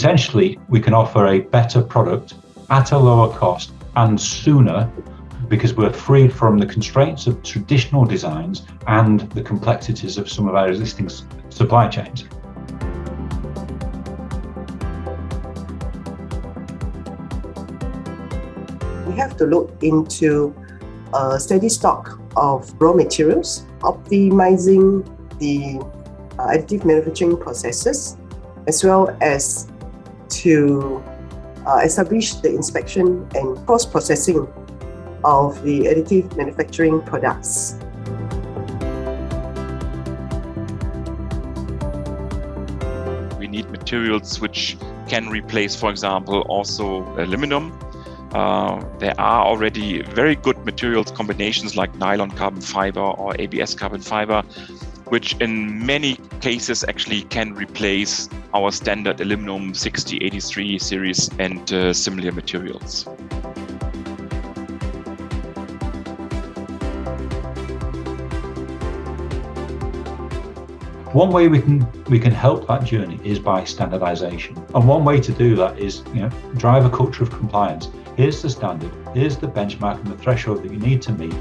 Essentially, we can offer a better product at a lower cost and sooner, because we're freed from the constraints of traditional designs and the complexities of some of our existing supply chains. We have to look into a steady stock of raw materials, optimizing the additive manufacturing processes, as well as to establish the inspection and cross-processing of the additive manufacturing products. We need materials which can replace, for example, also aluminum. There are already very good materials combinations like nylon carbon fiber or ABS carbon fiber, which in many cases actually can replace our standard aluminum 6083 series and similar materials. One way we can help that journey is by standardization. And one way to do that is, drive a culture of compliance. Here's the standard, here's the benchmark and the threshold that you need to meet.